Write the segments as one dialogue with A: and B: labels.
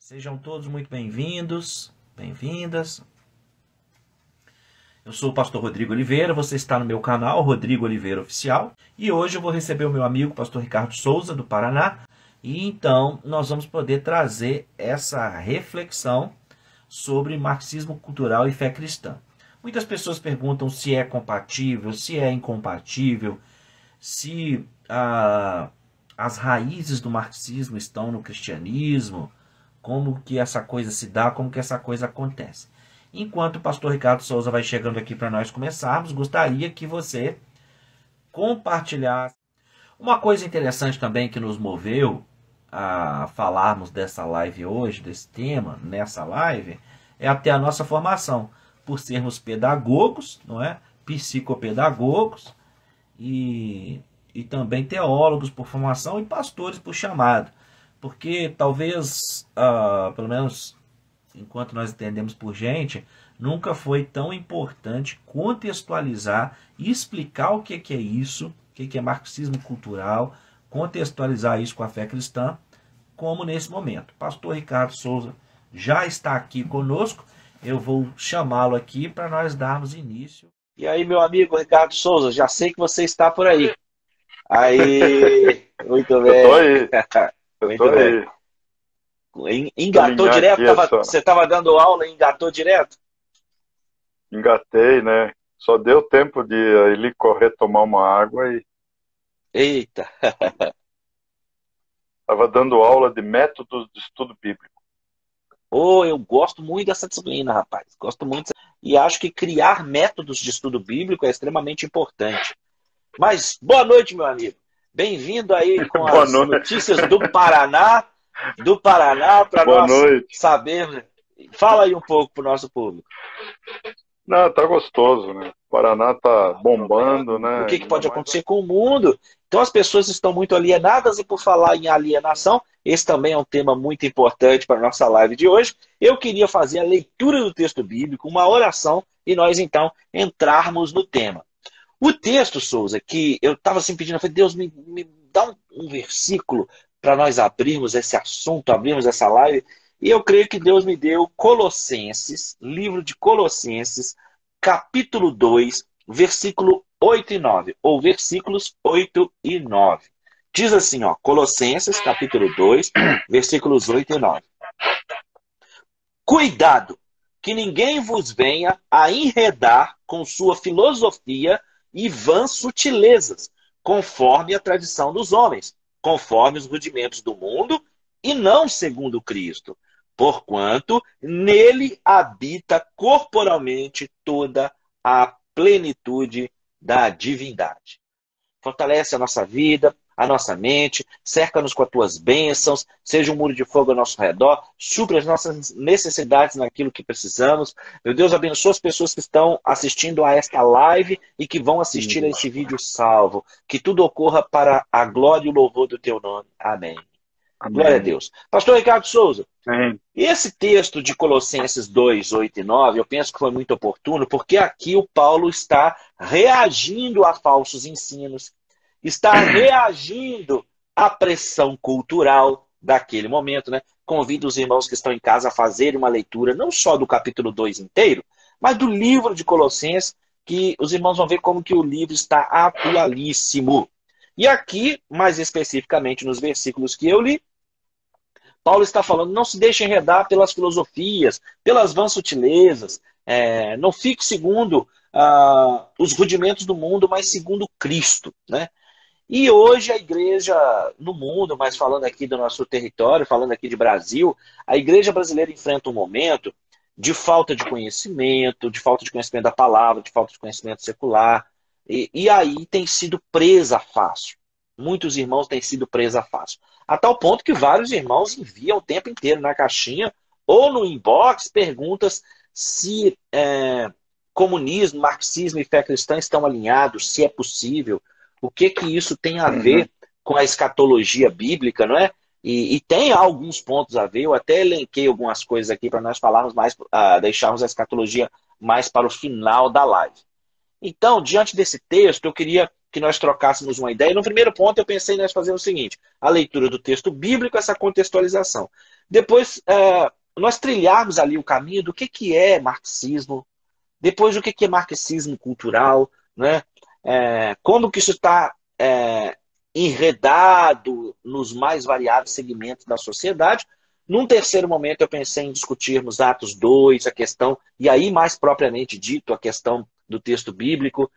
A: Sejam todos muito bem-vindos, bem-vindas. Eu sou o pastor Rodrigo Oliveira, você está no meu canal, Rodrigo Oliveira Oficial, e hoje eu vou receber o meu amigo, pastor Ricardo Souza, do Paraná, e então nós vamos poder trazer essa reflexão sobre marxismo cultural e fé cristã. Muitas pessoas perguntam se é compatível, se é incompatível, se as raízes do marxismo estão no cristianismo, como que essa coisa se dá, como que essa coisa acontece. Enquanto o pastor Ricardo Souza vai chegando aqui para nós começarmos, gostaria que você compartilhasse. Uma coisa interessante também que nos moveu a falarmos dessa live hoje, desse tema, nessa live, é até a nossa formação, por sermos pedagogos, não é? Psicopedagogos e também teólogos por formação e pastores por chamado. Porque talvez, pelo menos enquanto nós entendemos por gente, nunca foi tão importante contextualizar e explicar o que é isso, o que é marxismo cultural, contextualizar isso com a fé cristã, como nesse momento. Pastor Ricardo Souza já está aqui conosco, eu vou chamá-lo aqui para nós darmos início. E aí, meu amigo Ricardo Souza, já sei que você está por aí. Aí, muito bem.
B: Eu tô aí.
A: Muito bem. Engatou direto? Você estava dando aula e engatou direto?
B: Engatei, né? Só deu tempo de ele correr tomar uma água e...
A: Eita!
B: Estava dando aula de métodos de estudo bíblico.
A: Oh, eu gosto muito dessa disciplina, rapaz. Gosto muito. E acho que criar métodos de estudo bíblico é extremamente importante. Mas, boa noite, meu amigo. Bem-vindo aí com as notícias do Paraná, para nós sabermos. Fala aí um pouco para o nosso público.
B: Não, tá gostoso, né? O Paraná tá bombando, né?
A: O que pode acontecer com o mundo? Então as pessoas estão muito alienadas, e por falar em alienação, esse também é um tema muito importante para a nossa live de hoje. Eu queria fazer a leitura do texto bíblico, uma oração, e nós então entrarmos no tema. O texto, Souza, que eu estava assim pedindo, eu falei, Deus, me dá um versículo para nós abrirmos esse assunto, abrirmos essa live. E eu creio que Deus me deu Colossenses, livro de Colossenses, capítulo 2, versículo 8 e 9, ou versículos 8 e 9. Diz assim, ó, Colossenses, capítulo 2, versículos 8 e 9. Cuidado, que ninguém vos venha a enredar com sua filosofia e vãs sutilezas, conforme a tradição dos homens, conforme os rudimentos do mundo, e não segundo Cristo, porquanto nele habita corporalmente toda a plenitude da divindade. Fortalece a nossa vida, a nossa mente, cerca-nos com as tuas bênçãos, seja um muro de fogo ao nosso redor, supra as nossas necessidades naquilo que precisamos. Meu Deus, abençoa as pessoas que estão assistindo a esta live e que vão assistir a esse vídeo salvo. Que tudo ocorra para a glória e o louvor do teu nome. Amém.
B: Amém.
A: Glória a Deus. Pastor Ricardo Souza,
B: Amém.
A: Esse texto de Colossenses 2, 8 e 9, eu penso que foi muito oportuno, porque aqui o Paulo está reagindo a falsos ensinos, está reagindo à pressão cultural daquele momento, né? Convido os irmãos que estão em casa a fazerem uma leitura, não só do capítulo 2 inteiro, mas do livro de Colossenses, que os irmãos vão ver como que o livro está atualíssimo. E aqui, mais especificamente nos versículos que eu li, Paulo está falando, não se deixe enredar pelas filosofias, pelas vãs sutilezas, não fique segundo os rudimentos do mundo, mas segundo Cristo, né? E hoje a igreja no mundo, mas falando aqui do nosso território, falando aqui de Brasil, a igreja brasileira enfrenta um momento de falta de conhecimento da palavra, de falta de conhecimento secular, e aí tem sido presa fácil. Muitos irmãos têm sido presa fácil. A tal ponto que vários irmãos enviam o tempo inteiro na caixinha ou no inbox perguntas se comunismo, marxismo e fé cristã estão alinhados, se é possível, o que isso tem a ver com a escatologia bíblica, não é? E tem alguns pontos a ver, eu até elenquei algumas coisas aqui para nós falarmos mais, deixarmos a escatologia mais para o final da live. Então, diante desse texto, eu queria que nós trocássemos uma ideia. No primeiro ponto, eu pensei em nós fazer o seguinte: a leitura do texto bíblico, essa contextualização. Depois, nós trilharmos ali o caminho do que é marxismo, depois o que é marxismo cultural, né? Como que isso está enredado nos mais variados segmentos da sociedade. Num terceiro momento, eu pensei em discutirmos Atos 2, a questão, e aí mais propriamente dito, a questão do texto bíblico,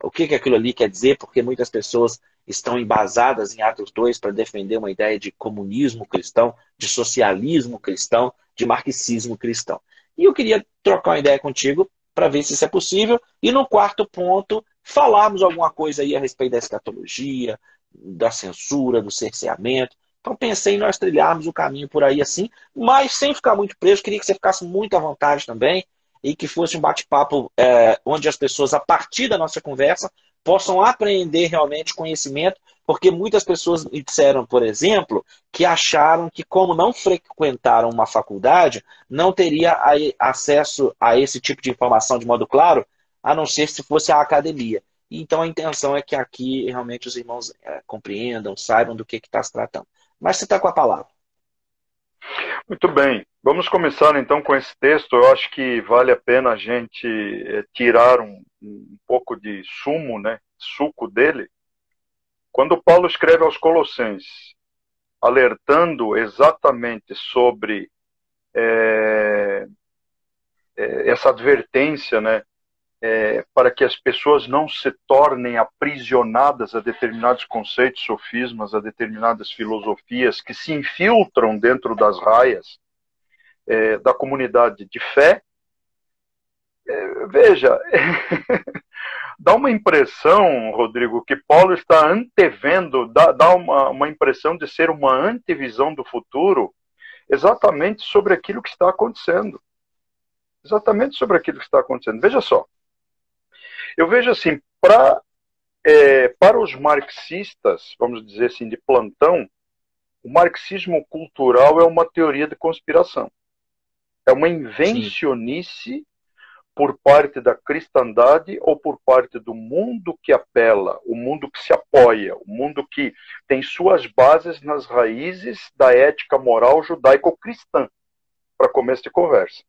A: o que aquilo ali quer dizer, porque muitas pessoas estão embasadas em Atos 2 para defender uma ideia de comunismo cristão, de socialismo cristão, de marxismo cristão. E eu queria trocar uma ideia contigo para ver se isso é possível. E no quarto ponto, falarmos alguma coisa aí a respeito da escatologia, da censura, do cerceamento. Então pensei em nós trilharmos o caminho por aí assim, mas sem ficar muito preso. Queria que você ficasse muito à vontade também e que fosse um bate-papo onde as pessoas, a partir da nossa conversa, possam aprender realmente conhecimento, porque muitas pessoas me disseram, por exemplo, que acharam que como não frequentaram uma faculdade, não teria acesso a esse tipo de informação de modo claro, a não ser se fosse a academia. Então a intenção é que aqui realmente os irmãos compreendam, saibam do que está se tratando. Mas você está com a palavra.
B: Muito bem. Vamos começar então com esse texto. Eu acho que vale a pena a gente tirar um pouco de sumo, né, suco dele. Quando Paulo escreve aos Colossenses, alertando exatamente sobre essa advertência, né, para que as pessoas não se tornem aprisionadas a determinados conceitos, sofismas, a determinadas filosofias que se infiltram dentro das raias da comunidade de fé. Veja, dá uma impressão, Rodrigo, que Paulo está antevendo, dá uma impressão de ser uma antevisão do futuro, exatamente sobre aquilo que está acontecendo. Exatamente sobre aquilo que está acontecendo. Veja só, eu vejo assim, para os marxistas, vamos dizer assim, de plantão, o marxismo cultural é uma teoria de conspiração. É uma invencionice por parte da cristandade ou por parte do mundo que apela, o mundo que se apoia, o mundo que tem suas bases nas raízes da ética moral judaico-cristã, para começo de conversa.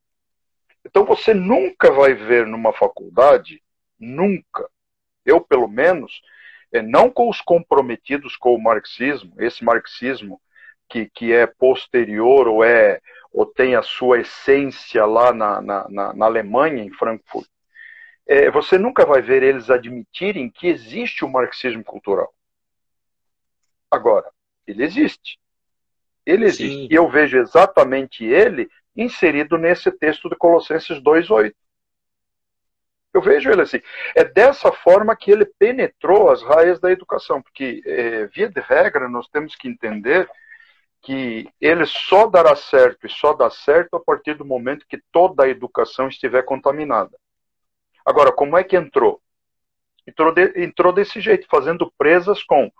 B: Então você nunca vai ver numa faculdade, nunca, eu pelo menos, não com os comprometidos com o marxismo, esse marxismo que é posterior ou tem a sua essência lá na Alemanha, em Frankfurt, você nunca vai ver eles admitirem que existe o marxismo cultural. Agora, ele existe. Ele existe. Sim. E eu vejo exatamente ele inserido nesse texto de Colossenses 2:8. Eu vejo ele assim. É dessa forma que ele penetrou as raias da educação, porque, via de regra, nós temos que entender que ele só dará certo e só dá certo a partir do momento que toda a educação estiver contaminada. Agora, como é que entrou? Entrou desse jeito, fazendo presas com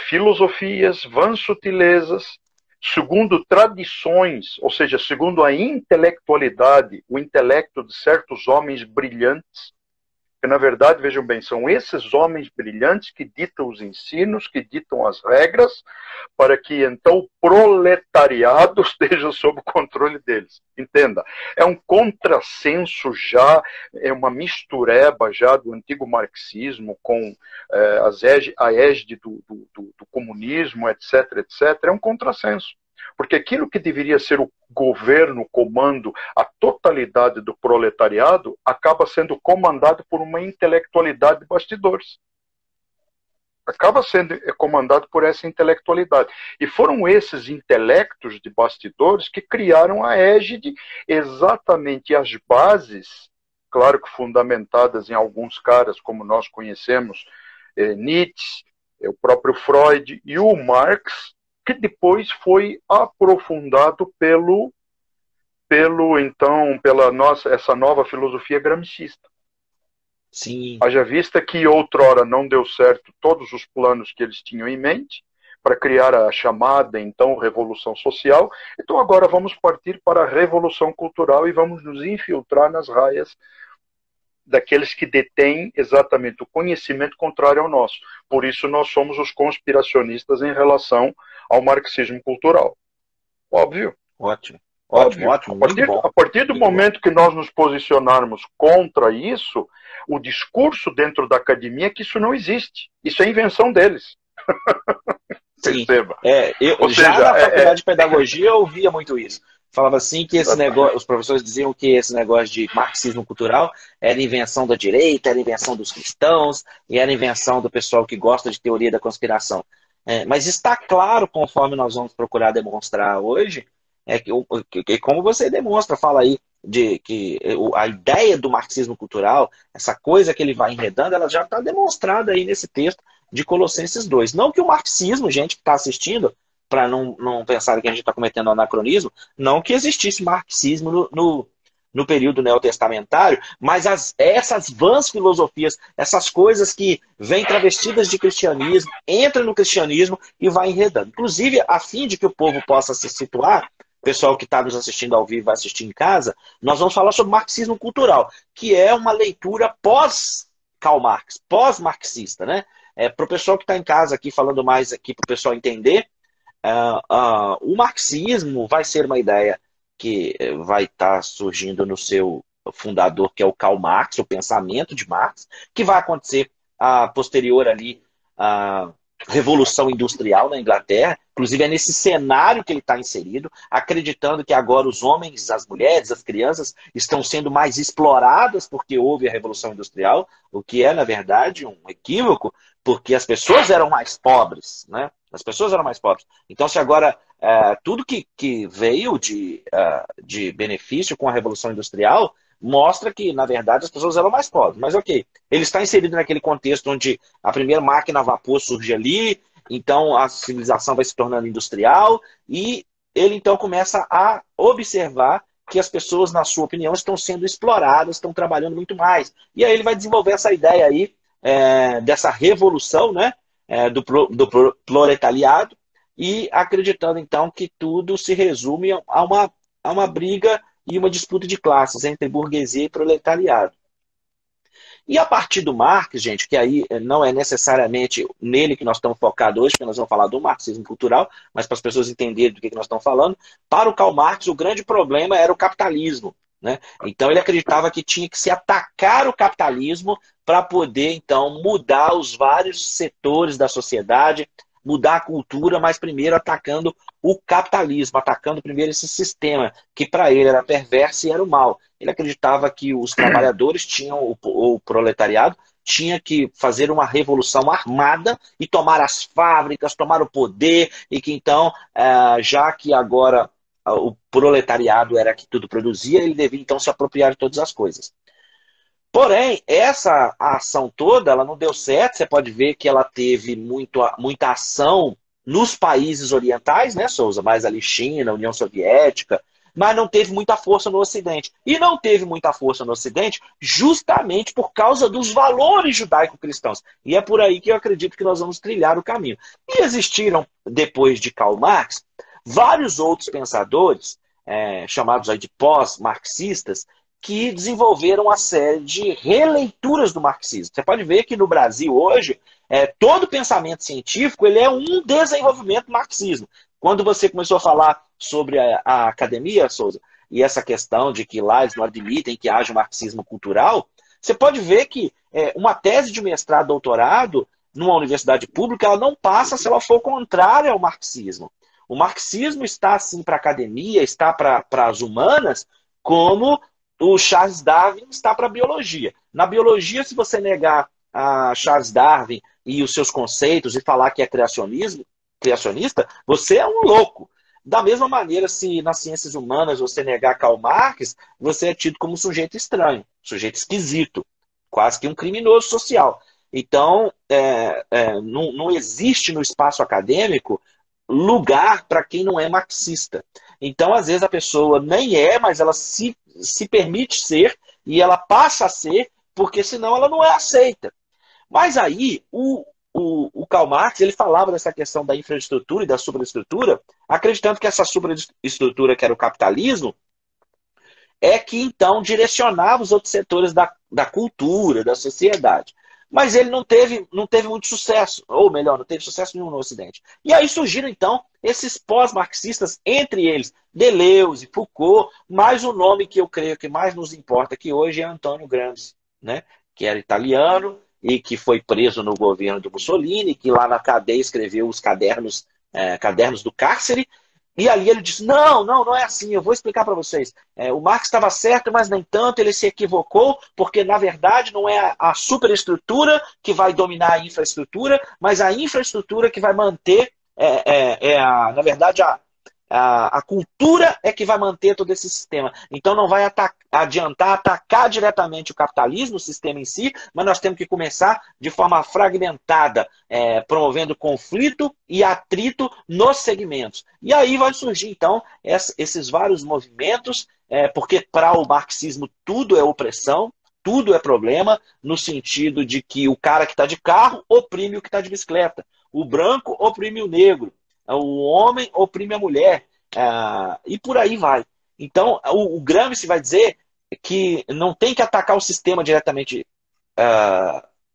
B: filosofias, vãs sutilezas, segundo tradições, ou seja, segundo a intelectualidade, o intelecto de certos homens brilhantes, que na verdade, vejam bem, são esses homens brilhantes que ditam os ensinos, que ditam as regras, para que então o proletariado esteja sob o controle deles. Entenda, é um contrassenso já, é uma mistureba já do antigo marxismo com a égide do comunismo, etc., etc., é um contrassenso. Porque aquilo que deveria ser o governo, comando, a totalidade do proletariado, acaba sendo comandado por uma intelectualidade de bastidores. Acaba sendo comandado por essa intelectualidade. E foram esses intelectos de bastidores que criaram a égide, exatamente as bases, claro que fundamentadas em alguns caras, como nós conhecemos, Nietzsche, o próprio Freud e o Marx, que depois foi aprofundado pela essa nova filosofia gramscista.
A: Sim.
B: Haja vista que outrora não deu certo todos os planos que eles tinham em mente para criar a chamada, então, revolução social. Então agora vamos partir para a revolução cultural e vamos nos infiltrar nas raias daqueles que detêm exatamente o conhecimento contrário ao nosso. Por isso nós somos os conspiracionistas em relação ao marxismo cultural. Óbvio.
A: Ótimo, ótimo,
B: Óbvio.
A: ótimo, muito bom.
B: A partir do
A: Muito
B: momento que nós nos posicionarmos contra isso, o discurso dentro da academia é que isso não existe. Isso é invenção deles.
A: Sim.
B: Perceba.
A: Eu já na faculdade de pedagogia eu ouvia muito isso. Falava assim que esse negócio, os professores diziam que esse negócio de marxismo cultural era invenção da direita, era invenção dos cristãos, e era invenção do pessoal que gosta de teoria da conspiração. Mas está claro, conforme nós vamos procurar demonstrar hoje, que como você demonstra, fala aí, de que a ideia do marxismo cultural, essa coisa que ele vai enredando, ela já está demonstrada aí nesse texto de Colossenses 2. Não que o marxismo, gente que está assistindo, para não pensar que a gente está cometendo anacronismo, não que existisse marxismo no período neotestamentário, mas essas vãs filosofias, essas coisas que vêm travestidas de cristianismo, entram no cristianismo e vai enredando. Inclusive, a fim de que o povo possa se situar, o pessoal que está nos assistindo ao vivo vai assistir em casa, nós vamos falar sobre marxismo cultural, que é uma leitura pós-Karl Marx, pós-marxista, né? Para o pessoal que está em casa aqui, falando mais aqui para o pessoal entender, o marxismo vai ser uma ideia que vai estar surgindo no seu fundador, que é o Karl Marx, o pensamento de Marx, que vai acontecer posterior ali à Revolução Industrial na Inglaterra. Inclusive é nesse cenário que ele está inserido, acreditando que agora os homens, as mulheres, as crianças estão sendo mais exploradas porque houve a Revolução Industrial, o que é, na verdade, um equívoco, porque as pessoas eram mais pobres, né? As pessoas eram mais pobres. Então, se agora tudo que veio de benefício com a Revolução Industrial mostra que, na verdade, as pessoas eram mais pobres. Mas, ok, ele está inserido naquele contexto onde a primeira máquina a vapor surge ali, então a civilização vai se tornando industrial, e ele, então, começa a observar que as pessoas, na sua opinião, estão sendo exploradas, estão trabalhando muito mais. E aí ele vai desenvolver essa ideia aí, dessa revolução, né? Do proletariado, e acreditando então que tudo se resume a uma briga e uma disputa de classes entre burguesia e proletariado. E a partir do Marx, gente, que aí não é necessariamente nele que nós estamos focados hoje, porque nós vamos falar do marxismo cultural, mas para as pessoas entenderem do que nós estamos falando, para o Karl Marx o grande problema era o capitalismo, né? Então ele acreditava que tinha que se atacar o capitalismo para poder, então, mudar os vários setores da sociedade, mudar a cultura, mas primeiro atacando o capitalismo, atacando primeiro esse sistema, que para ele era perverso e era o mal. Ele acreditava que os trabalhadores tinham, o proletariado, tinha que fazer uma revolução armada e tomar as fábricas, tomar o poder, e que então, já que agora o proletariado era que tudo produzia, ele devia então se apropriar de todas as coisas. Porém, essa ação toda, ela não deu certo. Você pode ver que ela teve muita ação nos países orientais, né, Souza? Mais ali China, União Soviética, mas não teve muita força no Ocidente. E não teve muita força no Ocidente justamente por causa dos valores judaico-cristãos. E é por aí que eu acredito que nós vamos trilhar o caminho. E existiram, depois de Karl Marx, vários outros pensadores, chamados aí de pós-marxistas, que desenvolveram uma série de releituras do marxismo. Você pode ver que no Brasil hoje, todo pensamento científico ele é um desenvolvimento do marxismo. Quando você começou a falar sobre a academia, Souza, e essa questão de que lá eles não admitem que haja um marxismo cultural, você pode ver que uma tese de mestrado, doutorado, numa universidade pública, ela não passa se ela for contrária ao marxismo. O marxismo está, assim, para a academia, está para as humanas, como o Charles Darwin está para a biologia. Na biologia, se você negar a Charles Darwin e os seus conceitos e falar que é criacionista, você é um louco. Da mesma maneira, se nas ciências humanas você negar Karl Marx, você é tido como um sujeito estranho, sujeito esquisito, quase que um criminoso social. Então, não existe no espaço acadêmico lugar para quem não é marxista. Então, às vezes, a pessoa nem mas ela se permite ser e ela passa a ser, porque senão ela não é aceita. Mas aí, o Karl Marx ele falava dessa questão da infraestrutura e da superestrutura, acreditando que essa superestrutura, que era o capitalismo, é que então direcionava os outros setores da cultura, da sociedade. Mas ele não teve muito sucesso, ou melhor, não teve sucesso nenhum no Ocidente. E aí surgiram, então, esses pós-marxistas, entre eles Deleuze, Foucault, mas o nome que eu creio que mais nos importa aqui hoje é Antônio Gramsci, né? Que era italiano e que foi preso no governo do Mussolini, que lá na cadeia escreveu os cadernos do cárcere, e ali ele disse, não é assim, eu vou explicar para vocês. O Marx estava certo, mas nem tanto, ele se equivocou, porque na verdade não é a superestrutura que vai dominar a infraestrutura, mas a infraestrutura que vai manter, na verdade, a cultura é que vai manter todo esse sistema. Então não vai adiantar atacar diretamente o capitalismo, o sistema em si, mas nós temos que começar de forma fragmentada, promovendo conflito e atrito nos segmentos. E aí vai surgir, então, esses vários movimentos, porque para o marxismo tudo é opressão, tudo é problema, no sentido de que o cara que está de carro oprime o que está de bicicleta, o branco oprime o negro, o homem oprime a mulher, e por aí vai. Então, o Gramsci vai dizer que não tem que atacar o sistema diretamente,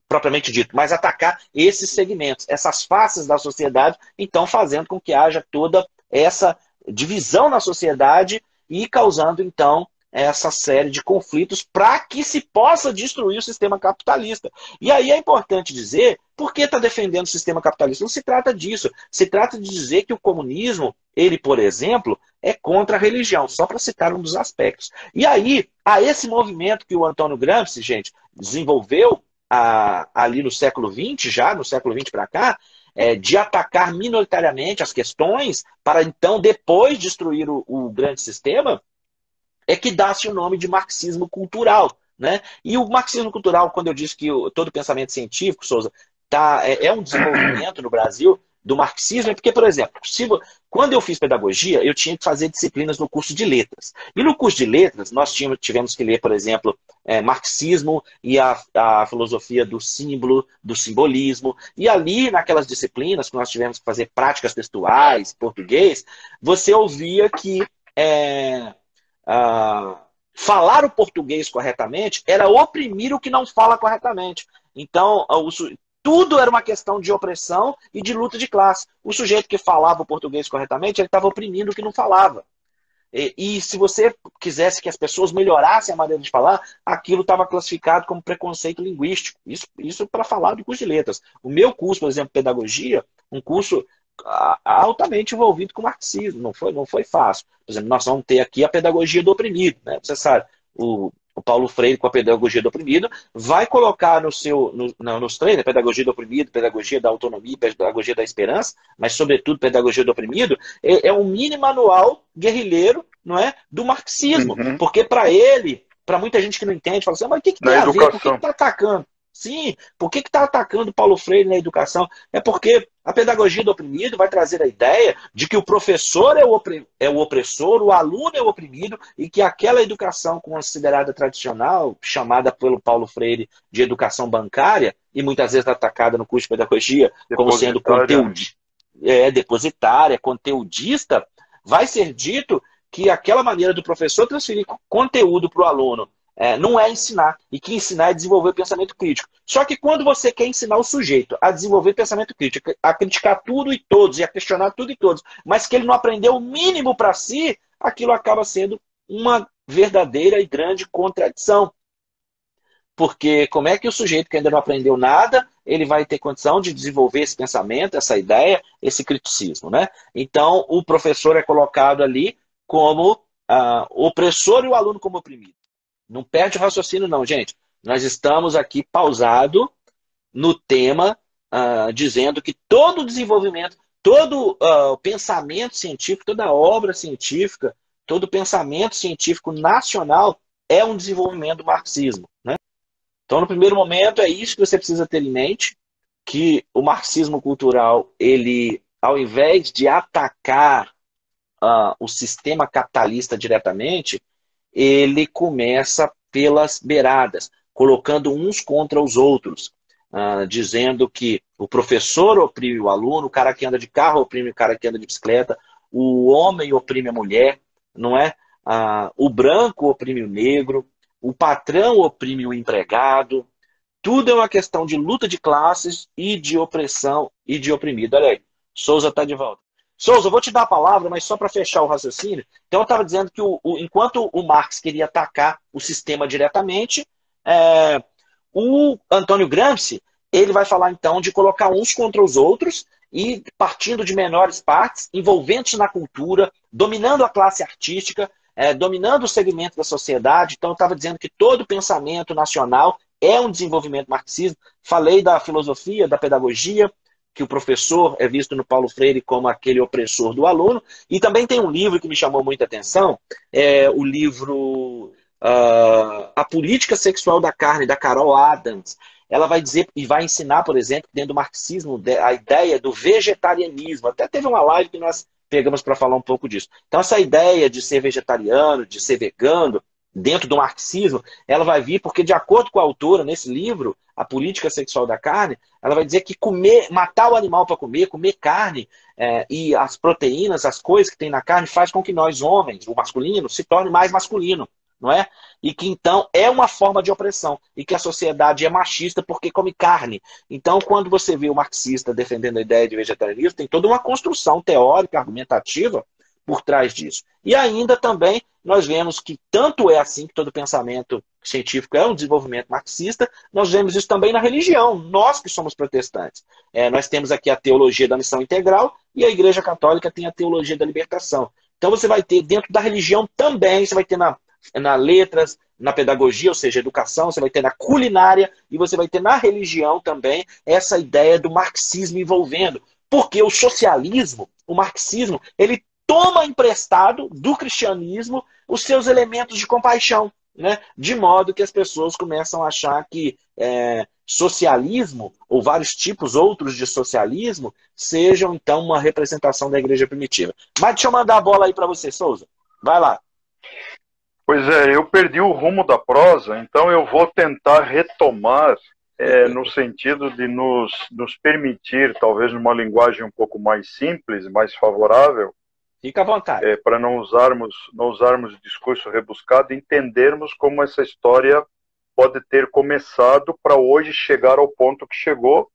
A: propriamente dito, mas atacar esses segmentos, essas faces da sociedade, então fazendo com que haja toda essa divisão na sociedade e causando, então, essa série de conflitos para que se possa destruir o sistema capitalista. E aí é importante dizer por que está defendendo o sistema capitalista. Não se trata disso. Se trata de dizer que o comunismo, ele, por exemplo, é contra a religião, só para citar um dos aspectos. E aí, a esse movimento que o Antônio Gramsci, gente, desenvolveu ali no século XX, já no século XX para cá, de atacar minoritariamente as questões para então, depois, destruir o grande sistema, é que dá-se o nome de marxismo cultural, né? E o marxismo cultural, quando eu disse que todo pensamento científico, Souza, é um desenvolvimento no Brasil do marxismo, é porque, por exemplo, quando eu fiz pedagogia, eu tinha que fazer disciplinas no curso de letras. E no curso de letras, nós tivemos que ler, por exemplo, marxismo e a filosofia do símbolo, do simbolismo. E ali, naquelas disciplinas que nós tivemos que fazer práticas textuais, português, você ouvia que falar o português corretamente era oprimir o que não fala corretamente. Então, tudo era uma questão de opressão e de luta de classe. O sujeito que falava o português corretamente, ele estava oprimindo o que não falava. E se você quisesse que as pessoas melhorassem a maneira de falar, aquilo estava classificado como preconceito linguístico. Isso para falar do curso de letras. O meu curso, por exemplo, pedagogia, um curso altamente envolvido com o marxismo, não foi fácil. Por exemplo, nós vamos ter aqui a pedagogia do oprimido, né? Você sabe, o Paulo Freire, com a pedagogia do oprimido, vai colocar nos treinos, pedagogia do oprimido, pedagogia da autonomia, pedagogia da esperança, mas sobretudo pedagogia do oprimido, é um mini manual guerrilheiro, não é, do marxismo, porque para ele, para muita gente que não entende, fala assim, mas o que tem a ver, por que está atacando? Sim, por que está atacando Paulo Freire na educação? É porque a pedagogia do oprimido vai trazer a ideia de que o professor é o opressor, o aluno é o oprimido, e que aquela educação considerada tradicional, chamada pelo Paulo Freire de educação bancária, e muitas vezes atacada no curso de pedagogia como sendo depositária, conteudista, vai ser dito que aquela maneira do professor transferir conteúdo para o aluno não é ensinar, e que ensinar é desenvolver pensamento crítico. Só que quando você quer ensinar o sujeito a desenvolver pensamento crítico, a criticar tudo e todos, e a questionar tudo e todos, mas que ele não aprendeu o mínimo para si, aquilo acaba sendo uma verdadeira e grande contradição. Porque como é que o sujeito que ainda não aprendeu nada, ele vai ter condição de desenvolver esse pensamento, essa ideia, esse criticismo, né? Então, o professor é colocado ali como opressor e o aluno como oprimido. Não perde o raciocínio, não, gente. Nós estamos aqui pausado no tema, dizendo que todo o desenvolvimento, todo o pensamento científico, toda obra científica, todo pensamento científico nacional é um desenvolvimento do marxismo, né? Então, no primeiro momento, é isso que você precisa ter em mente, que o marxismo cultural, ele, ao invés de atacar o sistema capitalista diretamente, ele começa pelas beiradas, colocando uns contra os outros, dizendo que o professor oprime o aluno, o cara que anda de carro oprime o cara que anda de bicicleta, o homem oprime a mulher, não é? o branco oprime o negro, o patrão oprime o empregado. Tudo é uma questão de luta de classes e de opressão e de oprimido. Olha aí, Souza está de volta. Souza, eu vou te dar a palavra, mas só para fechar o raciocínio. Então, eu estava dizendo que enquanto o Marx queria atacar o sistema diretamente, o Antônio Gramsci ele vai falar, então, de colocar uns contra os outros e partindo de menores partes, envolvendo-se na cultura, dominando a classe artística, dominando o segmento da sociedade. Então, eu estava dizendo que todo pensamento nacional é um desenvolvimento marxismo. Falei da filosofia, da pedagogia, que o professor é visto no Paulo Freire como aquele opressor do aluno. E também tem um livro que me chamou muita atenção, o livro A Política Sexual da Carne, da Carol Adams. Ela vai dizer e vai ensinar, por exemplo, dentro do marxismo, a ideia do vegetarianismo. Até teve uma live que nós pegamos para falar um pouco disso. Então, essa ideia de ser vegetariano, de ser vegano, dentro do marxismo, ela vai vir porque, de acordo com a autora, nesse livro, A Política Sexual da Carne, ela vai dizer que matar o animal para comer carne, e as proteínas, as coisas que tem na carne, faz com que nós, homens, o masculino, se torne mais masculino, não é? E que, então, é uma forma de opressão, e que a sociedade é machista porque come carne. Então, quando você vê o marxista defendendo a ideia de vegetarianismo, tem toda uma construção teórica, argumentativa, por trás disso. E ainda também nós vemos que tanto é assim que todo pensamento científico é um desenvolvimento marxista, nós vemos isso também na religião, nós que somos protestantes. Nós temos aqui a teologia da missão integral e a Igreja Católica tem a teologia da libertação. Então você vai ter dentro da religião também, você vai ter na letras, na pedagogia, ou seja, educação, você vai ter na culinária e você vai ter na religião também essa ideia do marxismo envolvendo. Porque o socialismo, o marxismo, ele toma emprestado do cristianismo os seus elementos de compaixão, né? De modo que as pessoas começam a achar que socialismo, ou vários tipos outros de socialismo, sejam, então, uma representação da igreja primitiva. Mas deixa eu mandar a bola aí para você, Souza. Vai lá.
B: Pois é, eu perdi o rumo da prosa, então eu vou tentar retomar no sentido de nos permitir, talvez numa linguagem um pouco mais simples, mais favorável,
A: fica à vontade.
B: Para não usarmos discurso rebuscado, entendermos como essa história pode ter começado para hoje chegar ao ponto que chegou,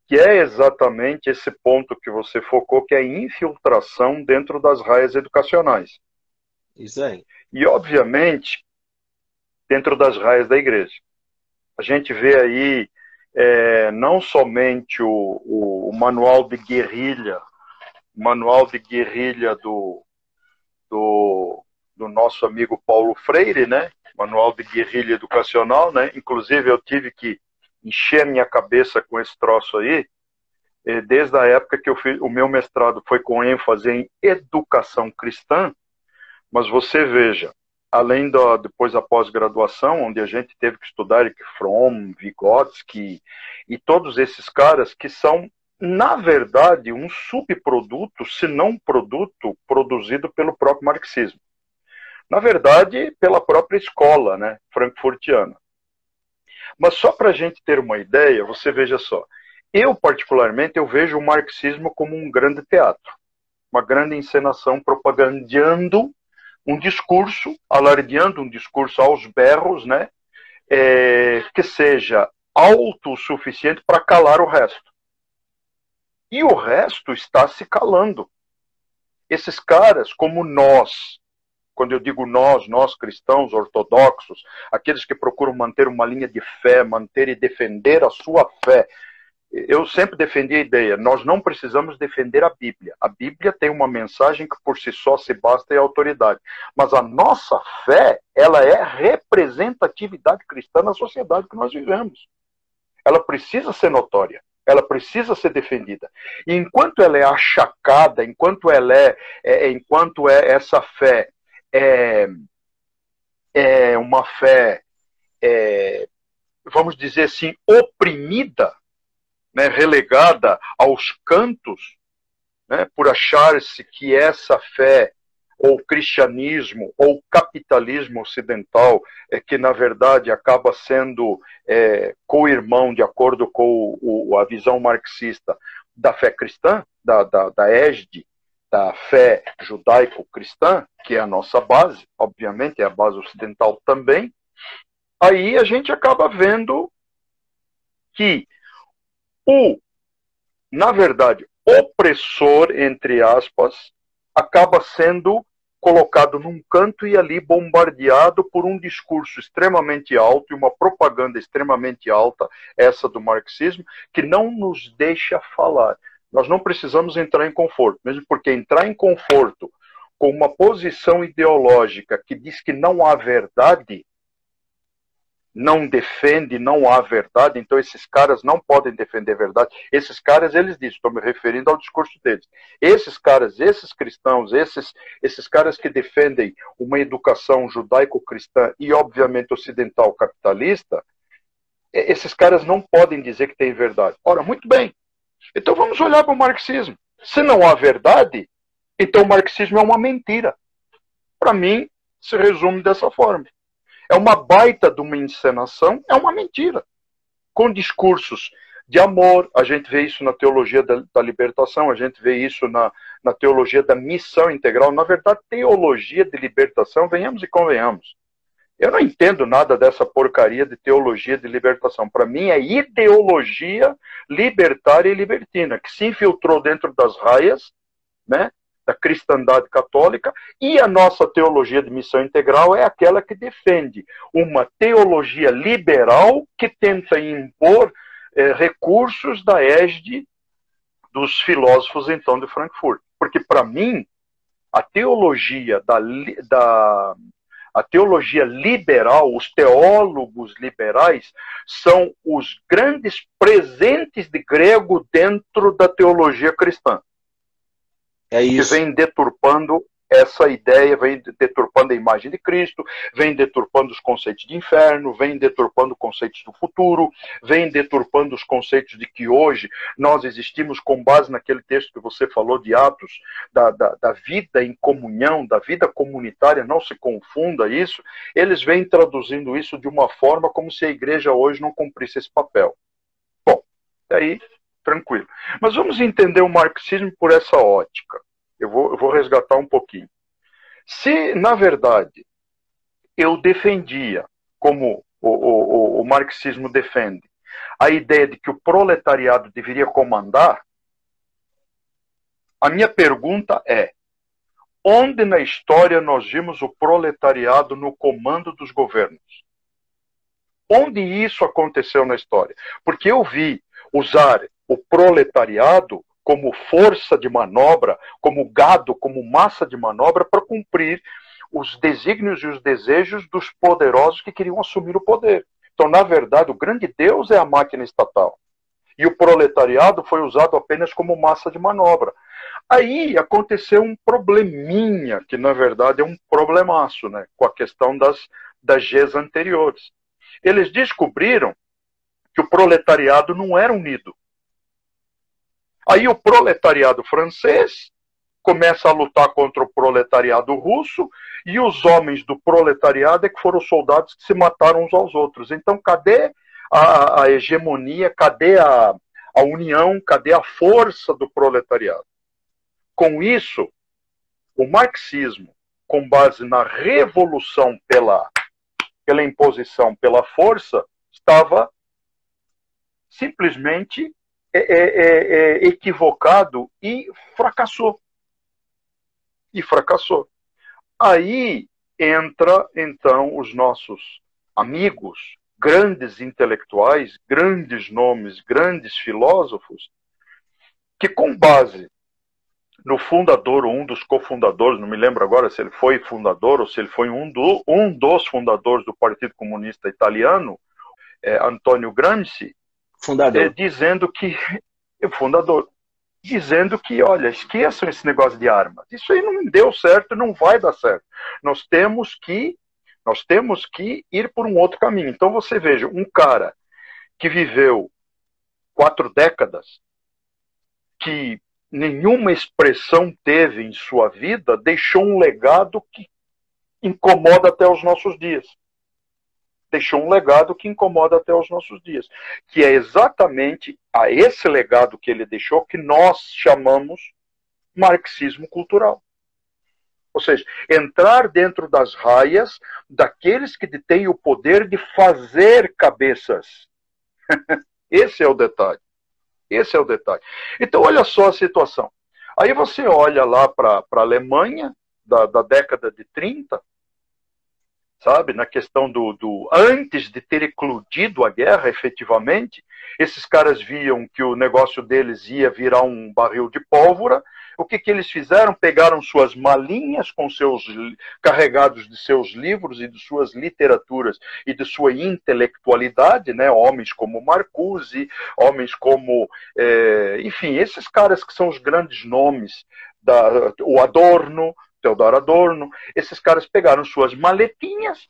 B: que é exatamente esse ponto que você focou, que é a infiltração dentro das raias educacionais.
A: Isso aí.
B: E, obviamente, dentro das raias da igreja. A gente vê aí não somente o manual de guerrilha, do nosso amigo Paulo Freire, né? Manual de guerrilha educacional, né? Inclusive eu tive que encher minha cabeça com esse troço aí, desde a época que eu fiz o meu mestrado foi com ênfase em educação cristã, mas você veja, além depois da pós-graduação, onde a gente teve que estudar Erich Fromm, Vygotsky e todos esses caras que são, na verdade, um subproduto, se não um produto, produzido pelo próprio marxismo. Na verdade, pela própria escola, né, frankfurtiana. Mas só para a gente ter uma ideia, você veja só, eu particularmente eu vejo o marxismo como um grande teatro, uma grande encenação propagandeando um discurso, alardeando um discurso aos berros, né, que seja autossuficiente para calar o resto. E o resto está se calando. Esses caras, como nós, quando eu digo nós cristãos ortodoxos, aqueles que procuram manter uma linha de fé, manter e defender a sua fé, eu sempre defendi a ideia, nós não precisamos defender a Bíblia. A Bíblia tem uma mensagem que por si só se basta e é autoridade. Mas a nossa fé, ela é representatividade cristã na sociedade que nós vivemos. Ela precisa ser notória. Ela precisa ser defendida. E enquanto ela é achacada, enquanto essa fé é uma fé, vamos dizer assim, oprimida, né, relegada aos cantos, né, por achar-se que essa fé, ou cristianismo, ou capitalismo ocidental, que na verdade acaba sendo co-irmão, de acordo com a visão marxista, da fé cristã, da égide da fé judaico-cristã, que é a nossa base, obviamente é a base ocidental também, aí a gente acaba vendo que na verdade, opressor, entre aspas, acaba sendo colocado num canto e ali bombardeado por um discurso extremamente alto e uma propaganda extremamente alta, essa do marxismo, que não nos deixa falar. Nós não precisamos entrar em conforto, mesmo porque entrar em conforto com uma posição ideológica que diz que não há verdade, não defende, não há verdade, então esses caras não podem defender verdade. Esses caras, eles dizem, estou me referindo ao discurso deles. Esses caras, esses cristãos, esses caras que defendem uma educação judaico-cristã e, obviamente, ocidental capitalista, esses caras não podem dizer que tem verdade. Ora, muito bem. Então vamos olhar para o marxismo. Se não há verdade, então o marxismo é uma mentira. Para mim, se resume dessa forma. É uma baita de uma encenação, é uma mentira. Com discursos de amor, a gente vê isso na teologia da libertação, a gente vê isso na teologia da missão integral. Na verdade, teologia de libertação, venhamos e convenhamos. Eu não entendo nada dessa porcaria de teologia de libertação. Para mim é ideologia libertária e libertina, que se infiltrou dentro das raias, né, da cristandade católica, e a nossa teologia de missão integral é aquela que defende uma teologia liberal que tenta impor recursos da égide dos filósofos, então, de Frankfurt. Porque, para mim, a teologia a teologia liberal, os teólogos liberais, são os grandes presentes de grego dentro da teologia cristã.
A: É isso.
B: Que vem deturpando essa ideia, vem deturpando a imagem de Cristo, vem deturpando os conceitos de inferno, vem deturpando conceitos do futuro, vem deturpando os conceitos de que hoje nós existimos com base naquele texto que você falou de Atos, da vida em comunhão, da vida comunitária, não se confunda isso. Eles vêm traduzindo isso de uma forma como se a igreja hoje não cumprisse esse papel. Bom, aí, tranquilo. Mas vamos entender o marxismo por essa ótica. Eu vou resgatar um pouquinho. Se, na verdade, eu defendia, como o marxismo defende, a ideia de que o proletariado deveria comandar, a minha pergunta é: onde na história nós vimos o proletariado no comando dos governos? Onde isso aconteceu na história? Porque eu vi usar o proletariado como força de manobra, como gado, como massa de manobra para cumprir os desígnios e os desejos dos poderosos que queriam assumir o poder. Então, na verdade, o grande Deus é a máquina estatal. E o proletariado foi usado apenas como massa de manobra. Aí aconteceu um probleminha, que na verdade é um problemaço, né, com a questão das Gs anteriores. Eles descobriram que o proletariado não era unido. Aí o proletariado francês começa a lutar contra o proletariado russo, e os homens do proletariado é que foram os soldados que se mataram uns aos outros. Então, cadê a hegemonia, cadê a união, cadê a força do proletariado? Com isso, o marxismo, com base na revolução pela imposição, pela força, estava simplesmente equivocado e fracassou. Aí entra, então, os nossos amigos, grandes intelectuais, grandes nomes, grandes filósofos, que com base no fundador, ou um dos cofundadores, não me lembro agora se ele foi fundador ou se ele foi um dos fundadores do Partido Comunista Italiano, Antonio Gramsci, dizendo que, olha, esqueçam esse negócio de armas. Isso aí não deu certo, não vai dar certo. Nós temos que ir por um outro caminho. Então você veja, um cara que viveu 4 décadas, que nenhuma expressão teve em sua vida, deixou um legado que incomoda até os nossos dias. Que é exatamente a esse legado que ele deixou que nós chamamos marxismo cultural. Ou seja, entrar dentro das raias daqueles que detêm o poder de fazer cabeças. Esse é o detalhe. Esse é o detalhe. Então, olha só a situação. Aí você olha lá para a Alemanha, da década de 30, sabe, na questão antes de ter eclodido a guerra, efetivamente, esses caras viam que o negócio deles ia virar um barril de pólvora. O que eles fizeram? Pegaram suas malinhas carregados de seus livros e de suas literaturas e de sua intelectualidade, né? Homens como Marcuse, homens como, enfim, esses caras que são os grandes nomes, o Adorno, Theodor Adorno, esses caras pegaram suas maletinhas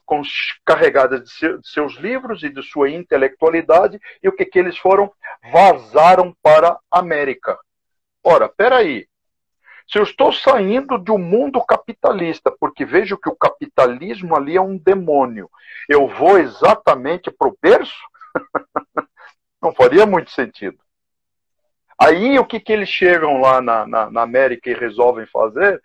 B: carregadas de seus livros e de sua intelectualidade, e o que eles foram? Vazaram para a América. Ora, peraí, se eu estou saindo de um mundo capitalista, porque vejo que o capitalismo ali é um demônio, eu vou exatamente para o berço? Não faria muito sentido. Aí o que eles chegam lá na América e resolvem fazer?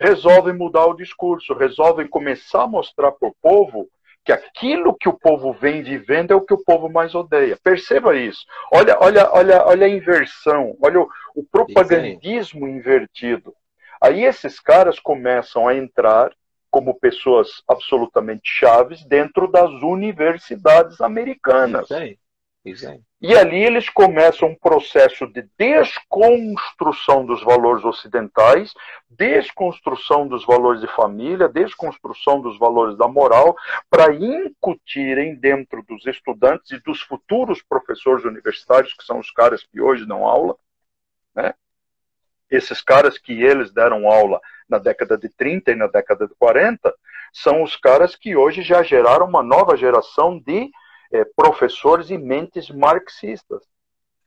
B: Resolvem mudar o discurso, resolvem começar a mostrar para o povo que aquilo que o povo vem vivendo é o que o povo mais odeia. Perceba isso. Olha a inversão, olha o propagandismo invertido. Aí esses caras começam a entrar como pessoas absolutamente chaves dentro das universidades americanas.
A: Isso aí. Isso aí.
B: E ali eles começam um processo de desconstrução dos valores ocidentais, desconstrução dos valores de família, desconstrução dos valores da moral, para incutirem dentro dos estudantes e dos futuros professores universitários, que são os caras que hoje dão aula, né? Esses caras que eles deram aula na década de 30 e na década de 40, são os caras que hoje já geraram uma nova geração de professores e mentes marxistas.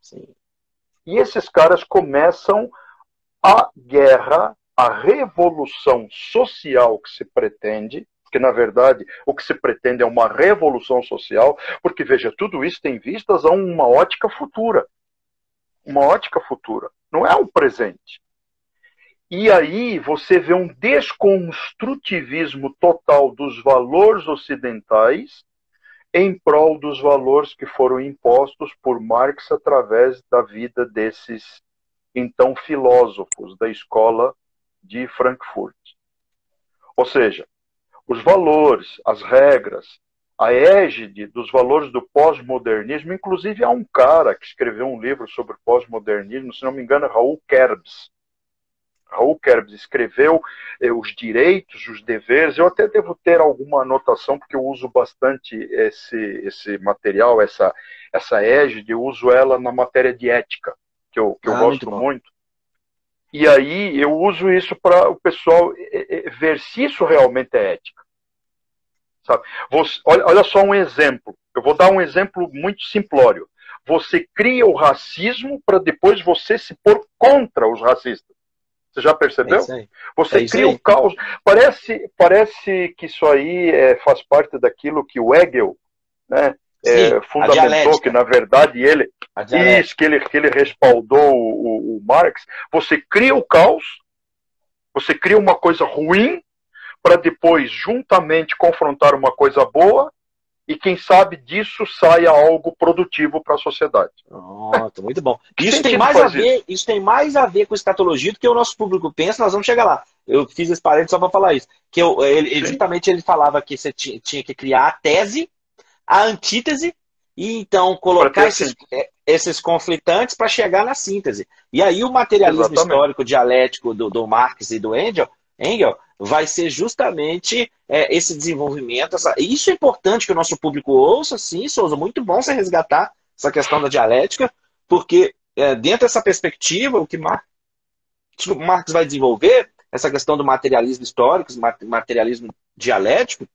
A: Sim.
B: E esses caras começam a guerra, a revolução social que se pretende, porque na verdade o que se pretende é uma revolução social, porque veja, tudo isso tem vistas a uma ótica futura. Uma ótica futura, não é um presente. E aí você vê um desconstrutivismo total dos valores ocidentais em prol dos valores que foram impostos por Marx através da vida desses, então, filósofos da escola de Frankfurt. Ou seja, os valores, as regras, a égide dos valores do pós-modernismo, inclusive há um cara que escreveu um livro sobre pós-modernismo, se não me engano, Raul Kerbs. Raul Kerbs escreveu os direitos, os deveres. Eu até devo ter alguma anotação, porque eu uso bastante esse material, essa égide, eu uso ela na matéria de ética, que eu gosto muito. E aí eu uso isso para o pessoal ver se isso realmente é ética. Sabe? Olha só um exemplo. Eu vou dar um exemplo muito simplório. Você cria o racismo para depois você se pôr contra os racistas. Você já percebeu? Você cria o caos. Parece que isso aí faz parte daquilo que o Hegel, né, fundamentou, que na verdade ele respaldou o Marx. Você cria o caos, você cria uma coisa ruim, para depois juntamente confrontar uma coisa boa, e quem sabe disso saia algo produtivo para a sociedade.
A: Pronto, muito bom. Isso tem mais a ver com escatologia do que o nosso público pensa, nós vamos chegar lá. Eu fiz esse parênteses só para falar isso. Que justamente ele falava que você tinha que criar a tese, a antítese, e então colocar esses conflitantes para chegar na síntese. E aí o materialismo histórico dialético do Marx e do Engels vai ser justamente esse desenvolvimento. Isso é importante que o nosso público ouça, sim, Souza. Muito bom você resgatar essa questão da dialética, porque dentro dessa perspectiva, o que Marx vai desenvolver, essa questão do materialismo histórico, materialismo dialético,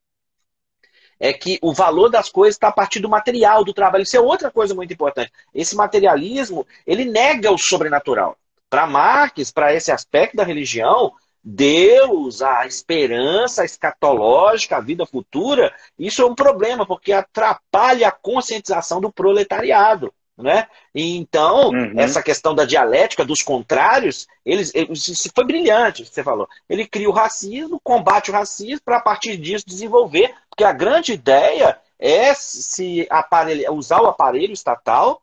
A: é que o valor das coisas está a partir do material, do trabalho. Isso é outra coisa muito importante. Esse materialismo, ele nega o sobrenatural. Para Marx, para esse aspecto da religião, Deus, a esperança escatológica, a vida futura, isso é um problema, porque atrapalha a conscientização do proletariado. né? E então,
B: Uhum.
A: essa questão da dialética dos contrários, isso foi brilhante, você falou. Ele cria o racismo, combate o racismo para a partir disso desenvolver, porque a grande ideia é usar o aparelho estatal,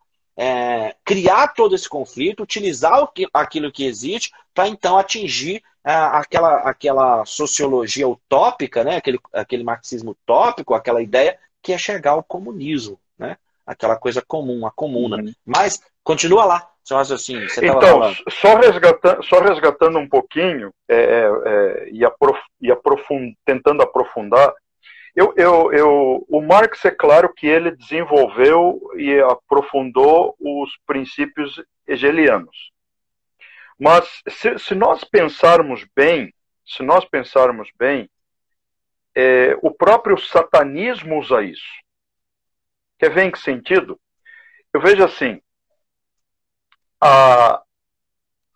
A: criar todo esse conflito, utilizar aquilo que existe para então atingir aquela sociologia utópica, né? Aquele marxismo utópico, aquela ideia que é chegar ao comunismo, né? Aquela coisa comum, a comuna.
B: Uhum.
A: Mas continua lá, seu raciocínio, você estava
B: Então,
A: falando.
B: só resgatando um pouquinho tentando aprofundar, o Marx, é claro que ele desenvolveu e aprofundou os princípios hegelianos. Mas se nós pensarmos bem, o próprio satanismo usa isso. Quer ver em que sentido? Eu vejo assim,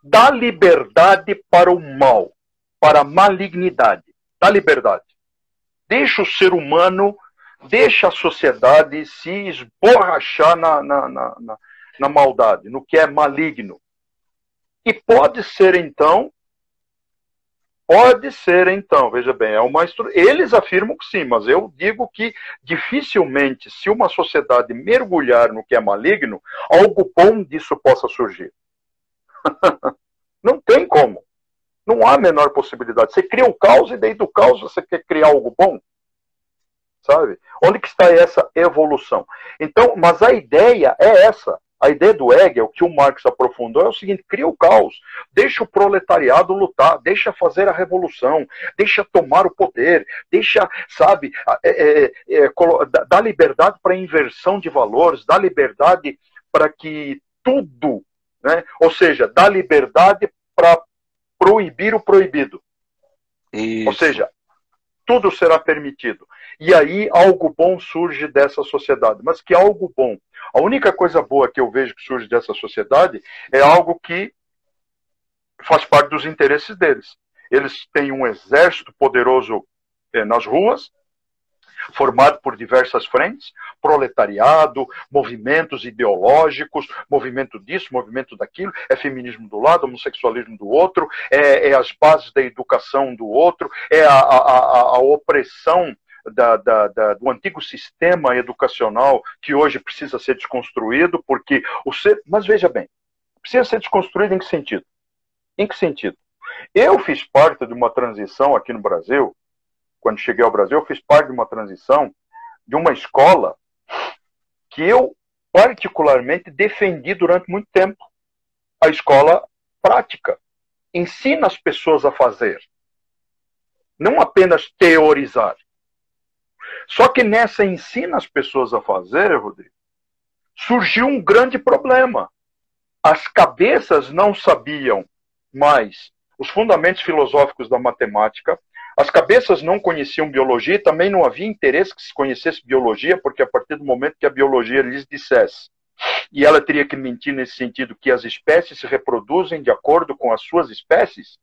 B: dá liberdade para o mal, para a malignidade. Dá liberdade. Deixa o ser humano, deixa a sociedade se esborrachar na maldade, no que é maligno. E pode ser então, veja bem, eles afirmam que sim, mas eu digo que dificilmente, se uma sociedade mergulhar no que é maligno, algo bom disso possa surgir. Não tem como. Não há a menor possibilidade. Você cria o caos e daí do caos você quer criar algo bom. Sabe? Onde que está essa evolução? Então, mas a ideia é essa. A ideia do Hegel, que o Marx aprofundou, é o seguinte: cria o caos, deixa o proletariado lutar, deixa fazer a revolução, deixa tomar o poder, deixa, sabe, dá liberdade para inversão de valores, dá liberdade para que tudo, né? Ou seja, dá liberdade para proibir o proibido.
A: Isso.
B: Ou seja, tudo será permitido. E aí algo bom surge dessa sociedade. Mas que algo bom? A única coisa boa que eu vejo que surge dessa sociedade é algo que faz parte dos interesses deles. Eles têm um exército poderoso nas ruas, formado por diversas frentes, proletariado, movimentos ideológicos, movimento disso, movimento daquilo, é feminismo do lado, homossexualismo do outro, é as bases da educação do outro, é a opressão do antigo sistema educacional que hoje precisa ser desconstruído, porque mas veja bem, precisa ser desconstruído em que sentido? Em que sentido? Eu fiz parte de uma transição aqui no Brasil. Quando cheguei ao Brasil, eu fiz parte de uma transição de uma escola que eu particularmente defendi durante muito tempo. A escola prática. Ensina as pessoas a fazer. Não apenas teorizar. Só que nessa ensina as pessoas a fazer, Rodrigo, surgiu um grande problema. As cabeças não sabiam mais os fundamentos filosóficos da matemática. As cabeças não conheciam biologia e também não havia interesse que se conhecesse biologia, porque a partir do momento que a biologia lhes dissesse, e ela teria que mentir nesse sentido, que as espécies se reproduzem de acordo com as suas espécies,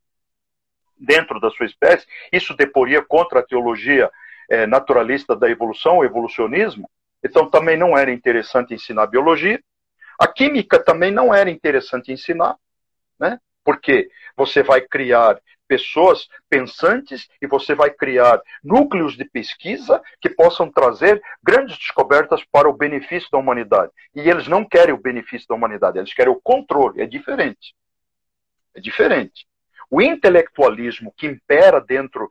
B: dentro da sua espécie, isso deporia contra a teologia naturalista da evolução, o evolucionismo. Então também não era interessante ensinar biologia. A química também não era interessante ensinar, né? Porque você vai criar pessoas pensantes e você vai criar núcleos de pesquisa que possam trazer grandes descobertas para o benefício da humanidade. E eles não querem o benefício da humanidade, eles querem o controle. É diferente. É diferente. O intelectualismo que impera dentro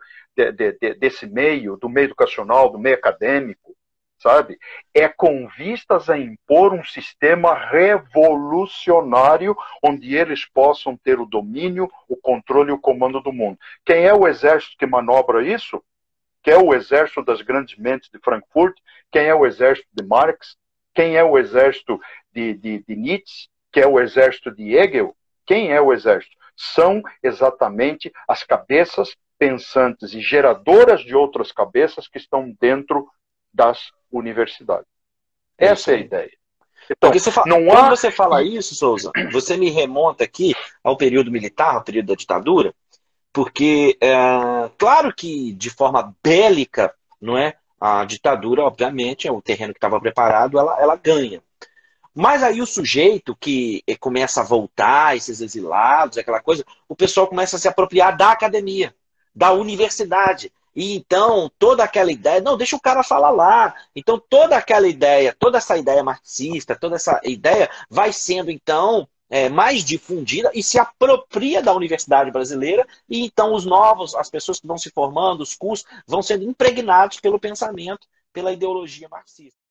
B: desse meio, do meio educacional, do meio acadêmico, sabe, é com vistas a impor um sistema revolucionário onde eles possam ter o domínio, o controle e o comando do mundo. Quem é o exército que manobra isso? Quem é o exército das grandes mentes de Frankfurt? Quem é o exército de Marx? Quem é o exército de Nietzsche? Quem é o exército de Hegel? Quem é o exército? São exatamente as cabeças pensantes e geradoras de outras cabeças que estão dentro das universidades. Essa é a ideia. Então,
A: quando você fala isso, Souza, você me remonta aqui ao período militar, ao período da ditadura, porque, claro que de forma bélica, não é? A ditadura, obviamente, é o terreno que estava preparado, ela ganha.
C: Mas aí o sujeito que começa a voltar, esses exilados, aquela coisa, o pessoal começa a se apropriar da academia, da universidade. E então, toda aquela ideia, não, deixa o cara falar lá. Então, toda aquela ideia, toda essa ideia marxista, toda essa ideia vai sendo, então, mais difundida e se apropria da universidade brasileira. E então, os novos, as pessoas que vão se formando, os cursos, vão sendo impregnados pelo pensamento, pela ideologia marxista.